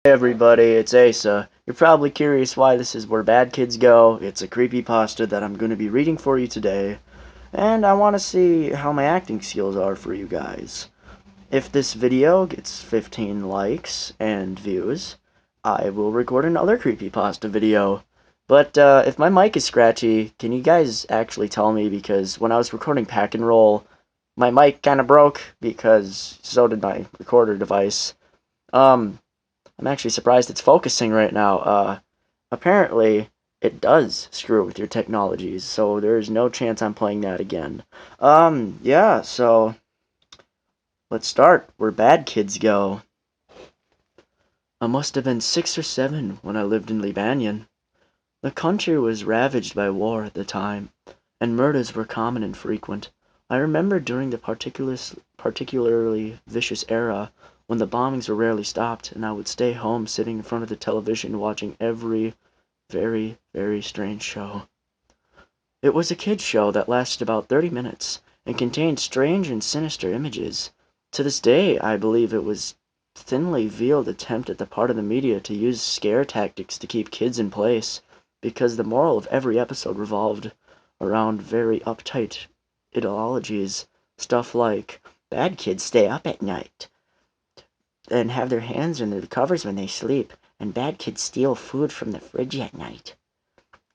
Hey everybody, it's Asa. You're probably curious why this is Where Bad Kids Go. It's a creepypasta that I'm going to be reading for you today, and I want to see how my acting skills are for you guys. If this video gets 15 likes and views, I will record another creepypasta video. But if my mic is scratchy, can you guys actually tell me? Because when I was recording Pack and Roll, my mic kind of broke because so did my recorder device. Um, I'm actually surprised it's focusing right now. Apparently, it does screw with your technologies, so there's no chance I'm playing that again. Yeah, so let's start where bad kids go. I must have been 6 or 7 when I lived in Libanian. The country was ravaged by war at the time, and murders were common and frequent. I remember during the particularly vicious era when the bombings were rarely stopped, and I would stay home sitting in front of the television watching every very strange show. It was a kids' show that lasted about 30 minutes and contained strange and sinister images. To this day, I believe it was thinly veiled attempt at the part of the media to use scare tactics to keep kids in place, because the moral of every episode revolved around very uptight ideologies. Stuff like, bad kids stay up at night and have their hands under the covers when they sleep, and bad kids steal food from the fridge at night.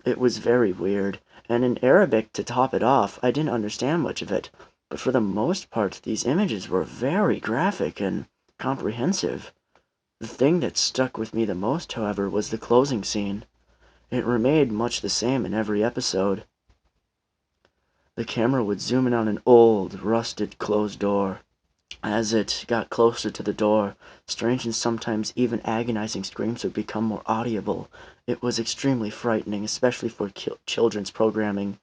It was very weird, and in Arabic to top it off, I didn't understand much of it, but for the most part these images were very graphic and comprehensive. The thing that stuck with me the most, however, was the closing scene. It remained much the same in every episode. The camera would zoom in on an old, rusted closed door. As it got closer to the door, strange and sometimes even agonizing screams would become more audible. It was extremely frightening, especially for children's programming.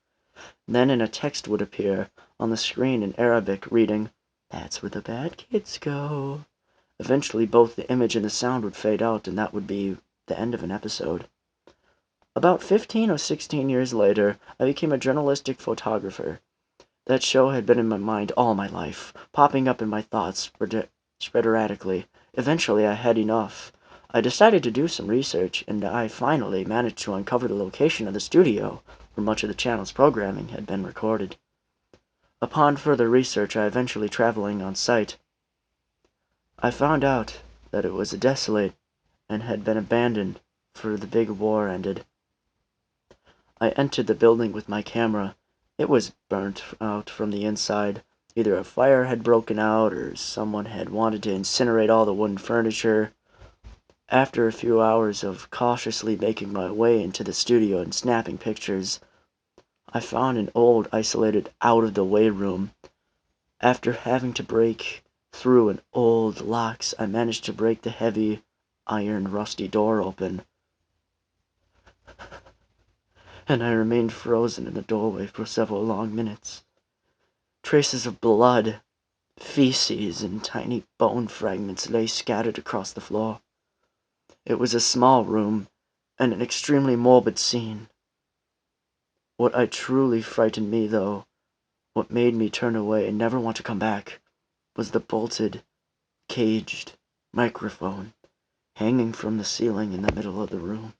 Then a text would appear on the screen in Arabic reading, "That's where the bad kids go." Eventually both the image and the sound would fade out, and that would be the end of an episode. About 15 or 16 years later, I became a journalistic photographer. That show had been in my mind all my life, popping up in my thoughts sporadically. Eventually I had enough. I decided to do some research, and I finally managed to uncover the location of the studio where much of the channel's programming had been recorded. Upon further research, I eventually traveling on site, I found out that it was desolate and had been abandoned for the big war ended. I entered the building with my camera. It was burnt out from the inside. Either a fire had broken out or someone had wanted to incinerate all the wooden furniture. After a few hours of cautiously making my way into the studio and snapping pictures, I found an old, isolated, out-of-the-way room. After having to break through an old locks, I managed to break the heavy, iron, rusty door open, and I remained frozen in the doorway for several long minutes. Traces of blood, feces, and tiny bone fragments lay scattered across the floor. It was a small room, and an extremely morbid scene. What truly frightened me, though, what made me turn away and never want to come back, was the bolted, caged microphone hanging from the ceiling in the middle of the room.